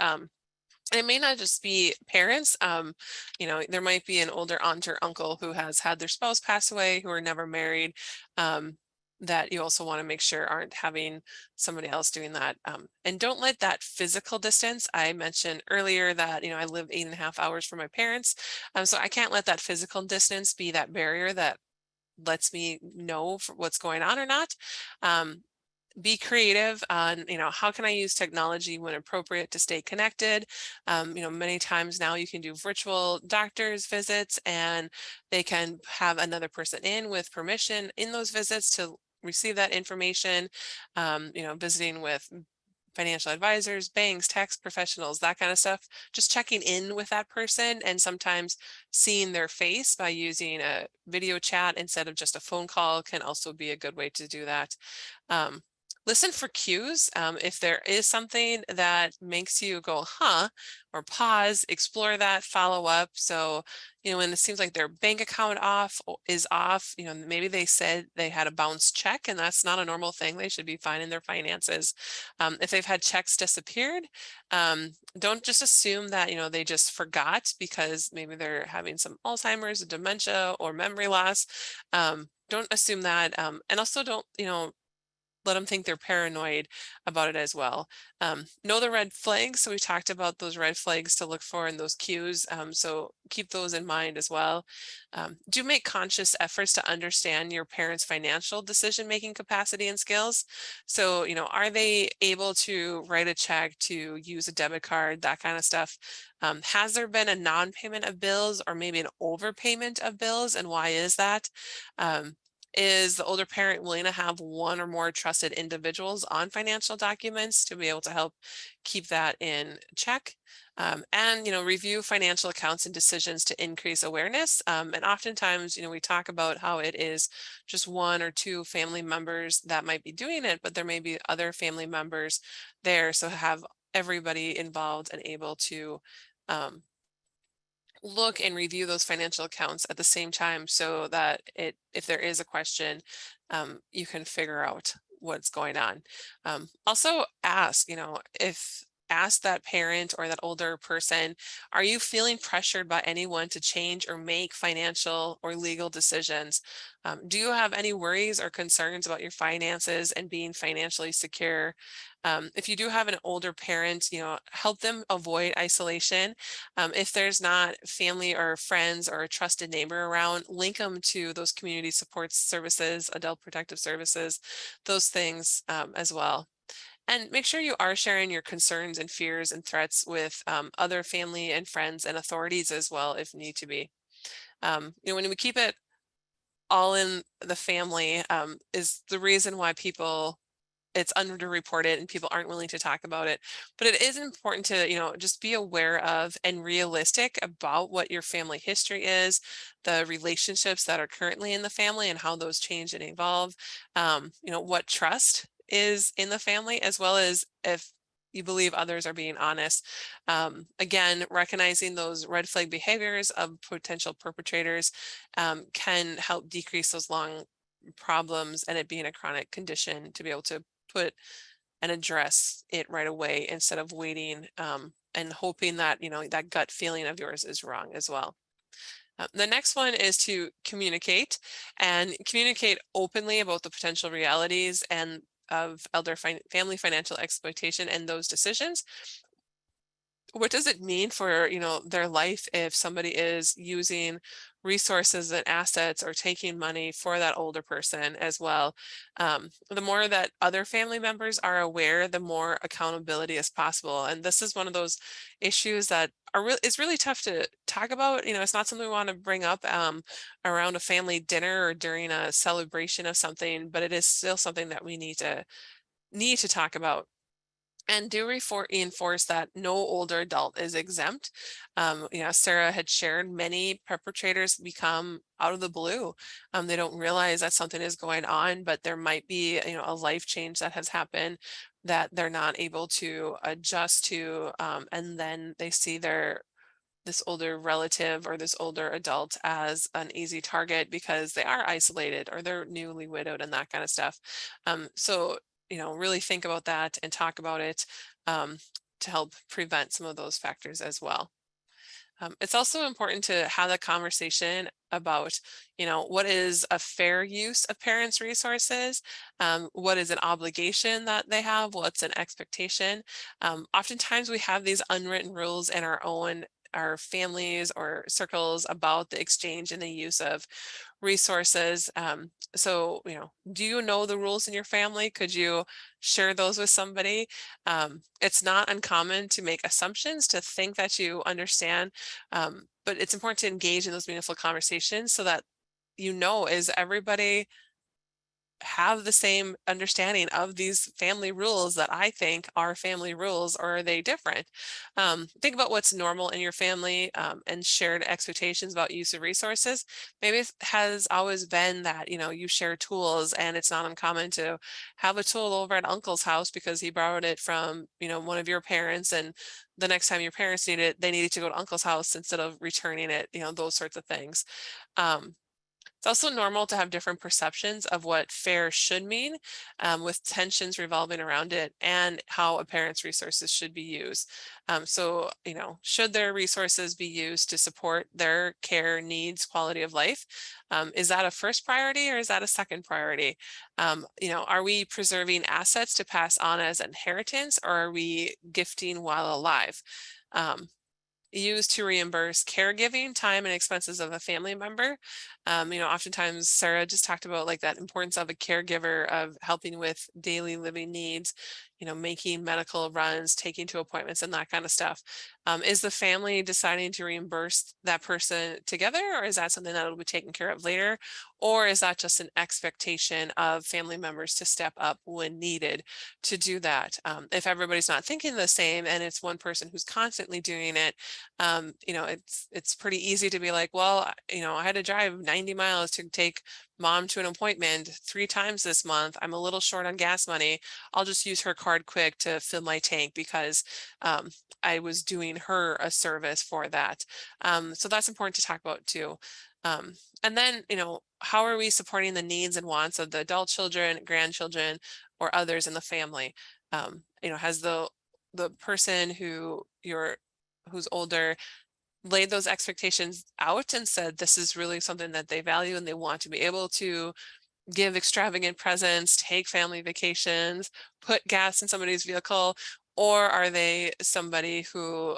It may not just be parents, there might be an older aunt or uncle who has had their spouse pass away, who are never married, that you also want to make sure aren't having somebody else doing that. And don't let that physical distance, I mentioned earlier that, I live 8.5 hours from my parents. So I can't let that physical distance be that barrier that lets me know what's going on or not. Be creative on, how can I use technology when appropriate to stay connected? Many times now you can do virtual doctor's visits, and they can have another person in with permission in those visits to receive that information. Visiting with financial advisors, banks, tax professionals, that kind of stuff, just checking in with that person, and sometimes seeing their face by using a video chat instead of just a phone call can also be a good way to do that. Um, Listen for cues. If there is something that makes you go, huh, or pause, explore that, follow up. So, when it seems like their bank account is off, maybe they said they had a bounce check, and that's not a normal thing. They should be fine in their finances. If they've had checks disappeared, don't just assume that, they just forgot because maybe they're having some Alzheimer's, dementia, or memory loss. Don't assume that. And also don't, let them think they're paranoid about it as well. Know the red flags. So we talked about those red flags to look for and those cues. So keep those in mind as well. Do make conscious efforts to understand your parents' financial decision-making capacity and skills. So, are they able to write a check, to use a debit card, that kind of stuff? Has there been a non-payment of bills or maybe an overpayment of bills, and why is that? Is the older parent willing to have one or more trusted individuals on financial documents to be able to help keep that in check? And review financial accounts and decisions to increase awareness. And oftentimes, we talk about how it is just one or two family members that might be doing it, but there may be other family members there. So have everybody involved and able to um, look and review those financial accounts at the same time, so that if there is a question, you can figure out what's going on. Also ask, if ask that parent or that older person, are you feeling pressured by anyone to change or make financial or legal decisions? Do you have any worries or concerns about your finances and being financially secure? If you do have an older parent, help them avoid isolation. If there's not family or friends or a trusted neighbor around, link them to those community support services, adult protective services, those things as well. And make sure you are sharing your concerns and fears and threats with other family and friends and authorities as well, if need to be. When we keep it all in the family, is the reason why it's underreported and people aren't willing to talk about it. But it is important to, just be aware of and realistic about what your family history is, the relationships that are currently in the family and how those change and evolve, what trust is in the family, as well as if you believe others are being honest. Again, recognizing those red flag behaviors of potential perpetrators can help decrease those long problems and it being a chronic condition, to be able to put and address it right away instead of waiting and hoping that, that gut feeling of yours is wrong as well. The next one is to communicate openly about the potential realities and of family financial exploitation and those decisions. What does it mean for, their life if somebody is using resources and assets or taking money for that older person as well? The more that other family members are aware, the more accountability is possible. And this is one of those issues that is really tough to talk about. It's not something we want to bring up around a family dinner or during a celebration of something, but it is still something that we need to talk about. And do reinforce that no older adult is exempt. Sarah had shared, many perpetrators become out of the blue. They don't realize that something is going on, but there might be, a life change that has happened that they're not able to adjust to. And then they see this older relative or this older adult as an easy target because they are isolated or they're newly widowed and that kind of stuff. So really think about that and talk about it to help prevent some of those factors as well. It's also important to have the conversation about, what is a fair use of parents' resources? What is an obligation that they have? What's an expectation? Oftentimes we have these unwritten rules in our families or circles about the exchange and the use of resources. So, do you know the rules in your family? Could you share those with somebody? It's not uncommon to make assumptions, to think that you understand, but it's important to engage in those meaningful conversations so that is everybody have the same understanding of these family rules that I think are family rules, or are they different? Think about what's normal in your family, and shared expectations about use of resources. Maybe it has always been that, you share tools, and it's not uncommon to have a tool over at uncle's house because he borrowed it from, one of your parents, and the next time your parents need it, they needed to go to uncle's house instead of returning it, those sorts of things. Um, it's also normal to have different perceptions of what fair should mean, with tensions revolving around it, and how a parent's resources should be used. So, should their resources be used to support their care needs, quality of life? Is that a first priority, or is that a second priority? Are we preserving assets to pass on as inheritance, or are we gifting while alive? Used to reimburse caregiving time and expenses of a family member. Oftentimes Sara just talked about like that importance of a caregiver, of helping with daily living needs, making medical runs, taking to appointments, and that kind of stuff. Is the family deciding to reimburse that person together, or is that something that will be taken care of later? Or is that just an expectation of family members to step up when needed to do that? If everybody's not thinking the same, and it's one person who's constantly doing it, it's pretty easy to be like, well, I had to drive 90 miles to take mom to an appointment 3 times this month. I'm a little short on gas money. I'll just use her card quick to fill my tank because I was doing her a service for that. So that's important to talk about too. And then, how are we supporting the needs and wants of the adult children, grandchildren, or others in the family? Has the person who's older laid those expectations out and said this is really something that they value and they want to be able to give extravagant presents, take family vacations, put gas in somebody's vehicle? Or are they somebody who,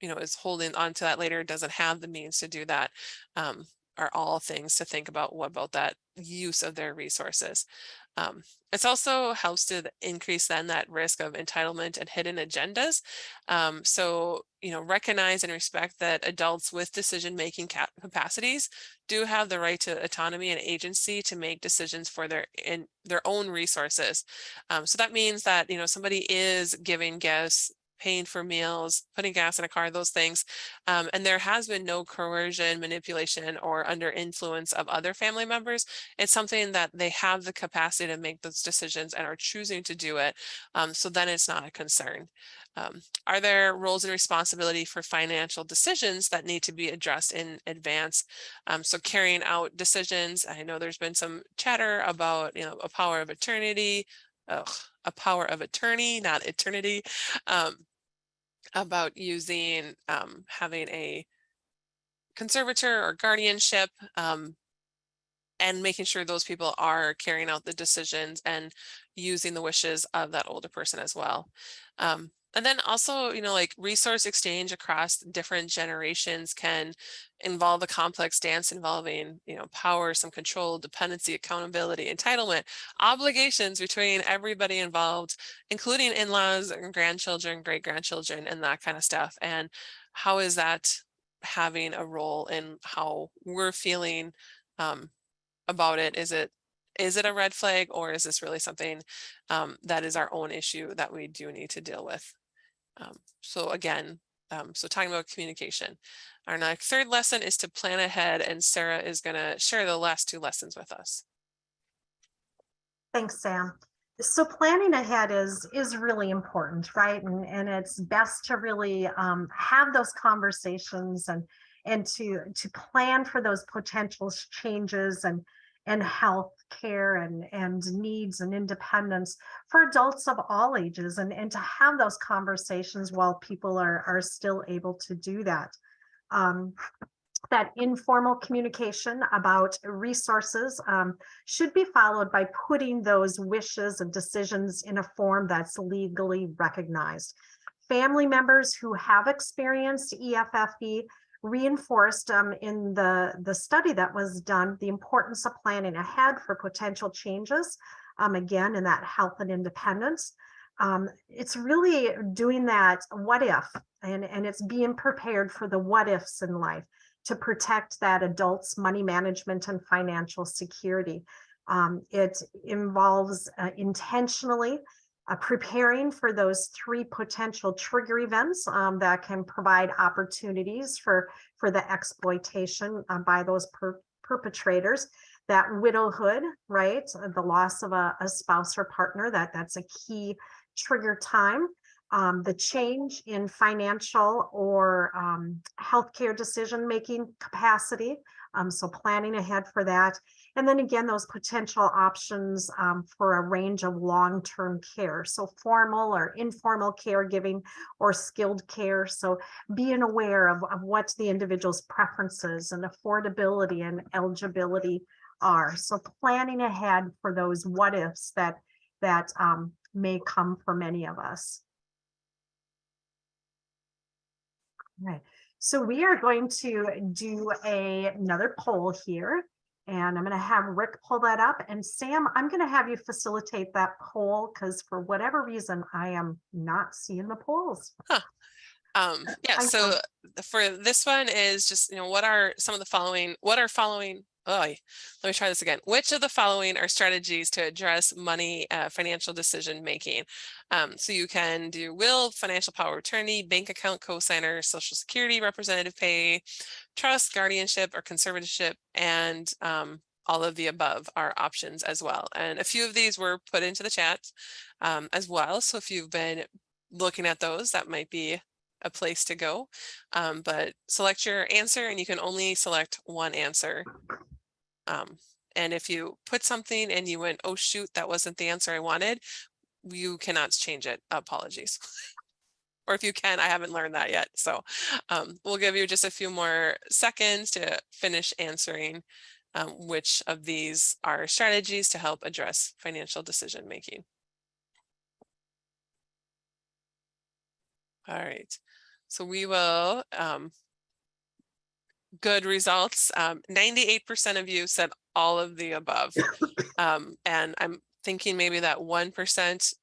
is holding on to that later, doesn't have the means to do that? Are all things to think about. What about that use of their resources? It's also helps to increase then that risk of entitlement and hidden agendas. So, recognize and respect that adults with decision-making capacities do have the right to autonomy and agency to make decisions for their own resources. So that means that, somebody is giving gifts, paying for meals, putting gas in a car, those things. And there has been no coercion, manipulation, or under influence of other family members. It's something that they have the capacity to make those decisions and are choosing to do it. So then it's not a concern. Are there roles and responsibility for financial decisions that need to be addressed in advance? So carrying out decisions. I know there's been some chatter about, a power of attorney, not eternity, about using, having a conservator or guardianship, and making sure those people are carrying out the decisions and using the wishes of that older person as well. And then also, like resource exchange across different generations can involve a complex dance involving, power, some control, dependency, accountability, entitlement, obligations between everybody involved, including in-laws and grandchildren, great-grandchildren, and that kind of stuff. And how is that having a role in how we're feeling about it? Is it a red flag, or is this really something that is our own issue that we do need to deal with? So again, so talking about communication. Our next third lesson is to plan ahead, and Sara is going to share the last 2 lessons with us. Thanks, Sam. So planning ahead is really important, right? And it's best to really have those conversations and to plan for those potential changes and health care and needs and independence for adults of all ages, and to have those conversations while people are still able to do that. That informal communication about resources should be followed by putting those wishes and decisions in a form that's legally recognized. Family members who have experienced EFFE reinforced in the study that was done the importance of planning ahead for potential changes, again, in that health and independence. It's really doing that what if, and it's being prepared for the what ifs in life to protect that adult's money management and financial security. It involves intentionally preparing for those 3 potential trigger events that can provide opportunities for the exploitation by those perpetrators. That widowhood, right? The loss of a spouse or partner, that's a key trigger time. The change in financial or healthcare decision-making capacity. So planning ahead for that. And then again, those potential options for a range of long-term care. So formal or informal caregiving or skilled care. So being aware of what the individual's preferences and affordability and eligibility are. So planning ahead for those what ifs that may come for many of us. All right. So we are going to do another poll here, and I'm going to have Rick pull that up. And Sam, I'm going to have you facilitate that poll because for whatever reason, I am not seeing the polls. Huh. Yeah, so for this one is just, what are some of the following, let me try this again. Which of the following are strategies to address money financial decision making? So you can do will, financial power of attorney, bank account cosigner, social security representative pay, trust, guardianship, or conservatorship, and all of the above are options as well. And a few of these were put into the chat as well. So if you've been looking at those, that might be a place to go, but select your answer and you can only select one answer. And if you put something and you went, oh shoot, that wasn't the answer I wanted, you cannot change it. Apologies. Or if you can, I haven't learned that yet. So we'll give you just a few more seconds to finish answering which of these are strategies to help address financial decision making. All right. So we will, good results. 98% of you said all of the above. And I'm thinking maybe that 1%,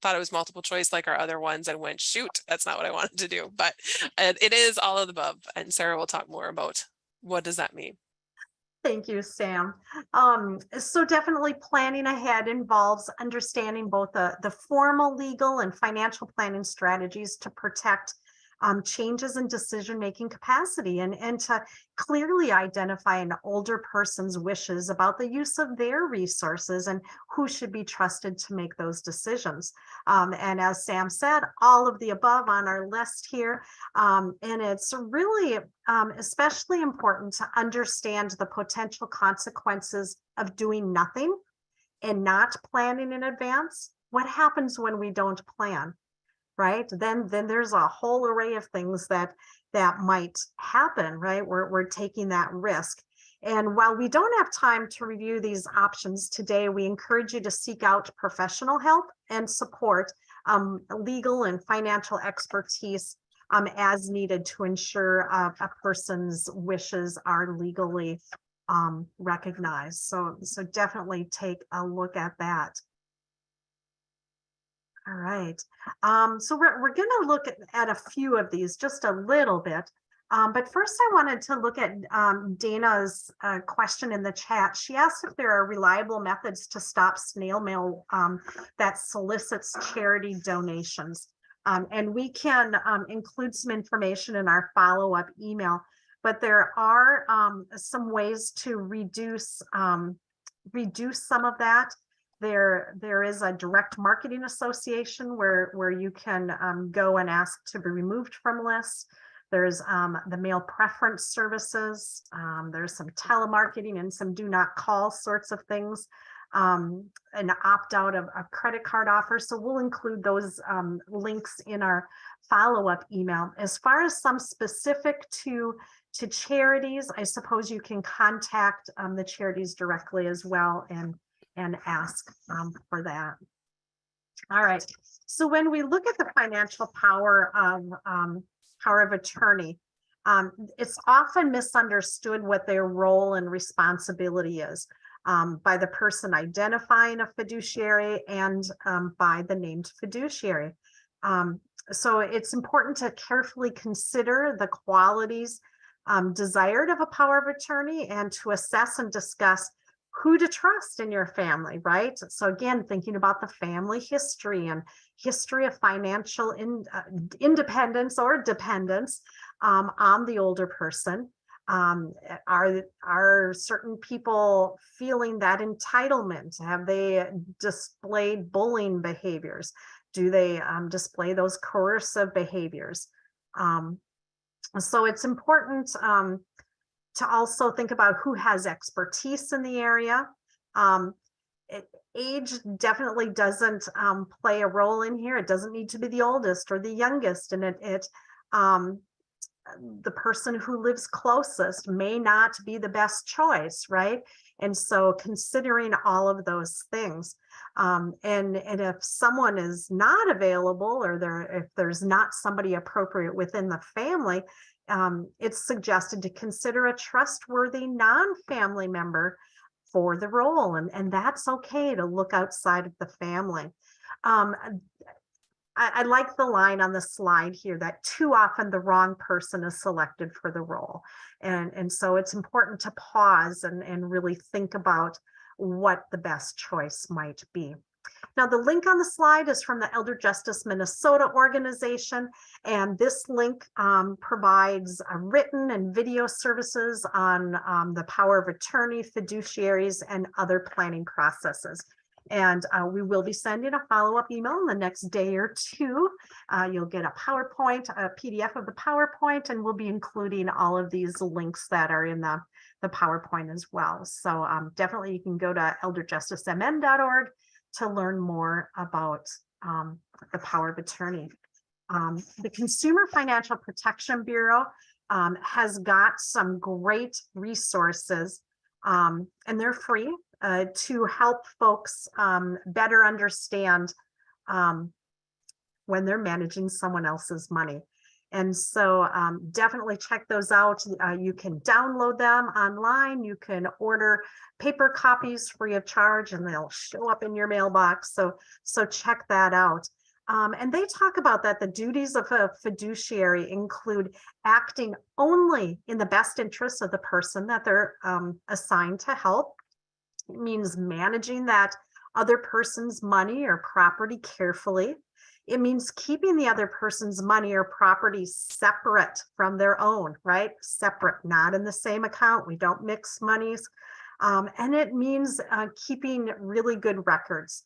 thought it was multiple choice like our other ones and went, shoot, that's not what I wanted to do. But it is all of the above. And Sarah will talk more about what does that mean. Thank you, Sam. So definitely planning ahead involves understanding both the formal legal and financial planning strategies to protect changes in decision-making capacity and to clearly identify an older person's wishes about the use of their resources and who should be trusted to make those decisions. And as Sam said, all of the above on our list here. And it's really especially important to understand the potential consequences of doing nothing and not planning in advance. What happens when we don't plan? Right, then there's a whole array of things that might happen, right? We're taking that risk. And while we don't have time to review these options today, we encourage you to seek out professional help and support, legal and financial expertise as needed to ensure a person's wishes are legally recognized. So definitely take a look at that. All right. So we're going to look at a few of these, just a little bit. But first, I wanted to look at Dana's question in the chat. She asked if there are reliable methods to stop snail mail that solicits charity donations. And we can include some information in our follow-up email. But there are some ways to reduce some of that. There is a direct marketing association where you can go and ask to be removed from lists. There's the mail preference services. There's some telemarketing and some do not call sorts of things, and opt out of a credit card offer. So we'll include those links in our follow-up email. As far as some specific to charities, I suppose you can contact the charities directly as well and ask for that. All right. So when we look at the financial power of attorney, It's often misunderstood what their role and responsibility is by the person identifying a fiduciary and by the named fiduciary. So it's important to carefully consider the qualities desired of a power of attorney and to assess and discuss who to trust in your family, right? So again, thinking about the family history and history of financial independence or dependence on the older person. Are certain people feeling that entitlement? Have they displayed bullying behaviors? Do they display those coercive behaviors? So it's important to also think about who has expertise in the area. Age definitely doesn't play a role in here. It doesn't need to be the oldest or the youngest, and the person who lives closest may not be the best choice, right? And so considering all of those things, and if someone is not available or if there's not somebody appropriate within the family, it's suggested to consider a trustworthy non-family member for the role, and that's okay to look outside of the family. I like the line on the slide here that too often the wrong person is selected for the role. And so it's important to pause and really think about what the best choice might be. Now, the link on the slide is from the Elder Justice Minnesota organization, and this link provides written and video services on the power of attorney, fiduciaries, and other planning processes. And we will be sending a follow-up email in the next day or two. You'll get a PowerPoint, a PDF of the PowerPoint, and we'll be including all of these links that are in the PowerPoint as well. So definitely you can go to elderjusticemn.org to learn more about the power of attorney. The Consumer Financial Protection Bureau has got some great resources, and they're free to help folks better understand when they're managing someone else's money. And so definitely check those out. You can download them online. You can order paper copies free of charge and they'll show up in your mailbox. So check that out. And they talk about that the duties of a fiduciary include acting only in the best interest of the person that they're assigned to help. It means managing that other person's money or property carefully. It means keeping the other person's money or property separate from their own, right? Separate, not in the same account. We don't mix monies. And it means keeping really good records.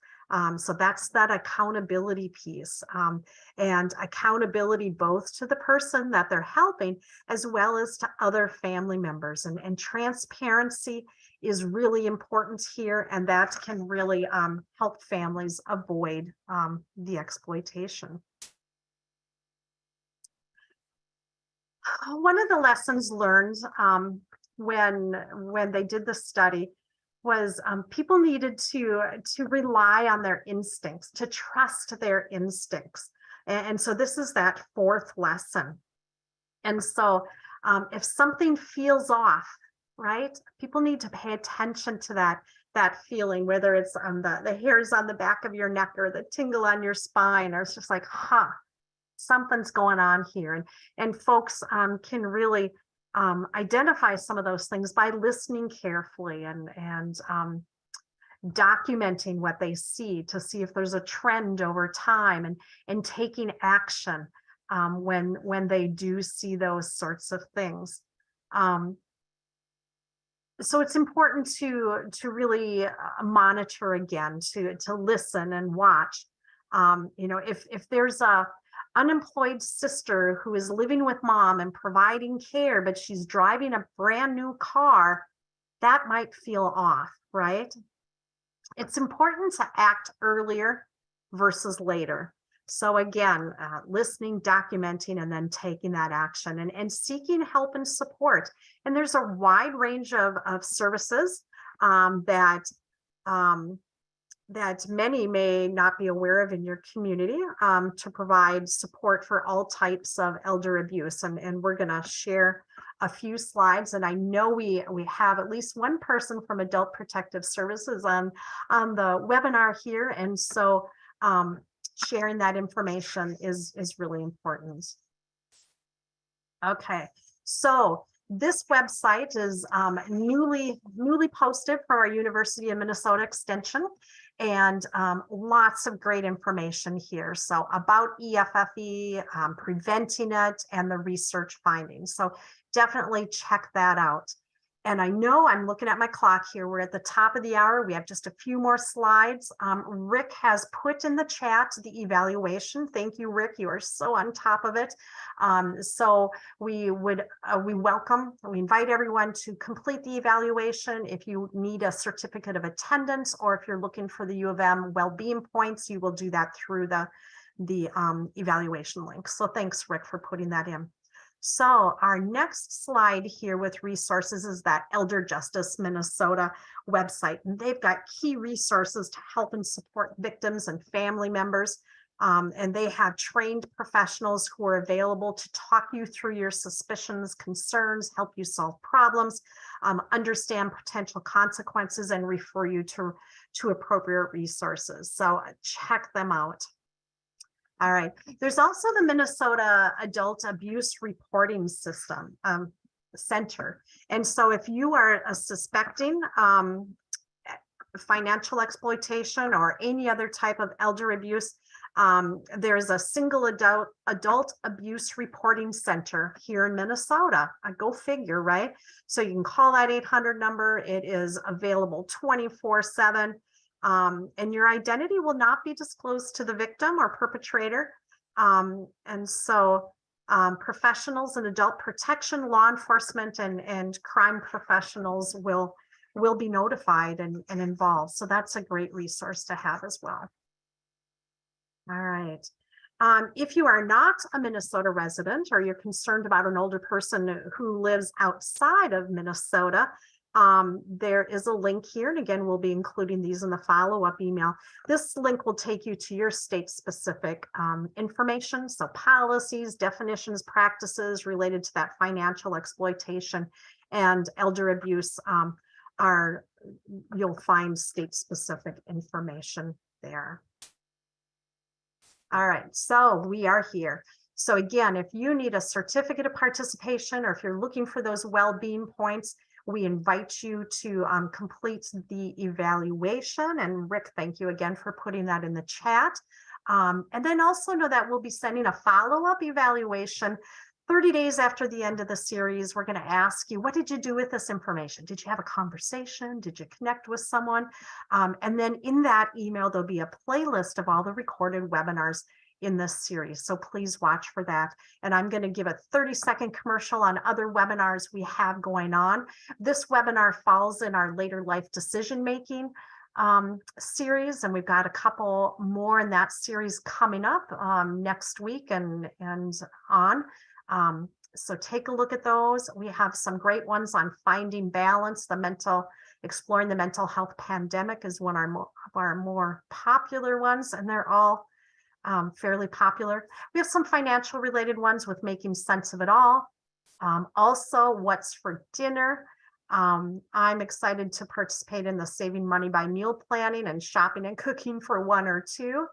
So that's that accountability piece, and accountability both to the person that they're helping as well as to other family members. And transparency is really important here, and that can really help families avoid the exploitation. One of the lessons learned when they did the study was people needed to rely on their instincts, to trust their instincts. And so this is that fourth lesson. And so if something feels off, right, people need to pay attention to that feeling, whether it's on the hairs on the back of your neck or the tingle on your spine, or it's just like, something's going on here. And folks can really identify some of those things by listening carefully and documenting what they see to see if there's a trend over time, and taking action when they do see those sorts of things. So it's important to really monitor again, to listen and watch. If there's a unemployed sister who is living with mom and providing care, but she's driving a brand new car, that might feel off, right? It's important to act earlier versus later. So again, listening, documenting, and then taking that action and seeking help and support. And there's a wide range of services that that many may not be aware of in your community, to provide support for all types of elder abuse. And we're going to share a few slides. And I know we have at least one person from Adult Protective Services on the webinar here. And so sharing that information is really important. Okay, so this website is newly posted from our University of Minnesota Extension, and lots of great information here. So about EFFE, preventing it, and the research findings. So definitely check that out. And I know I'm looking at my clock here. We're at the top of the hour. We have just a few more slides. Rick has put in the chat the evaluation. Thank you, Rick. You are so on top of it. So we invite everyone to complete the evaluation. If you need a certificate of attendance, or if you're looking for the U of M well-being points, you will do that through the evaluation link. So thanks, Rick, for putting that in. So our next slide here with resources is that Elder Justice Minnesota website. And they've got key resources to help and support victims and family members. And they have trained professionals who are available to talk you through your suspicions, concerns, help you solve problems, understand potential consequences, and refer you to appropriate resources. So check them out. All right. There's also the Minnesota Adult Abuse Reporting System Center. And so if you are suspecting financial exploitation or any other type of elder abuse, there's a single adult abuse reporting center here in Minnesota. Go figure, right? So you can call that 800 number. It is available 24/7. And your identity will not be disclosed to the victim or perpetrator. And so professionals in adult protection, law enforcement, and crime professionals will be notified and involved. So that's a great resource to have as well. All right. If you are not a Minnesota resident, or you're concerned about an older person who lives outside of Minnesota, there is a link here, and again, we'll be including these in the follow-up email. This link will take you to your state-specific information, so policies, definitions, practices related to that financial exploitation and elder abuse you'll find state-specific information there. All right, so we are here. So again, if you need a certificate of participation, or if you're looking for those well-being points, we invite you to complete the evaluation. And Rick, thank you again for putting that in the chat. And then also know that we'll be sending a follow-up evaluation 30 days after the end of the series. We're going to ask you, what did you do with this information? Did you have a conversation? Did you connect with someone? And then in that email, there'll be a playlist of all the recorded webinars in this series. So please watch for that. And I'm going to give a 30-second commercial on other webinars we have going on. This webinar falls in our later life decision-making series, and we've got a couple more in that series coming up next week and on. So take a look at those. We have some great ones on finding balance. Exploring the mental health pandemic is one of our more popular ones, and they're all fairly popular. We have some financial related ones with making sense of it all. Also, what's for dinner. I'm excited to participate in the saving money by meal planning and shopping and cooking for one or two.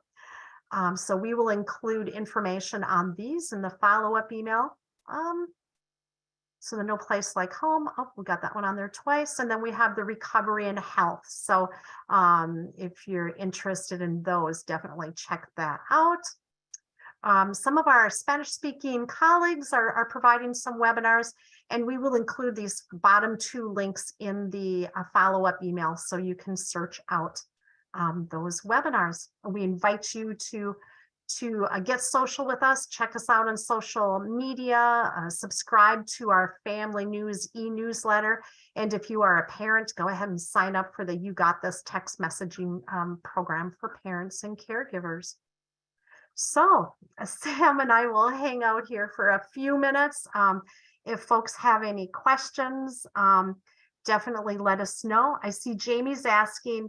So we will include information on these in the follow-up email. So the No Place Like Home, we got that one on there twice. And then we have the recovery and health. So if you're interested in those, definitely check that out. Some of our Spanish-speaking colleagues are providing some webinars, and we will include these bottom two links in the follow-up email so you can search out those webinars. We invite you to get social with us. Check us out on social media, subscribe to our family news e-newsletter. And if you are a parent, go ahead and sign up for the You Got This text messaging program for parents and caregivers. So Sam and I will hang out here for a few minutes. If folks have any questions, definitely let us know. I see Jamie's asking,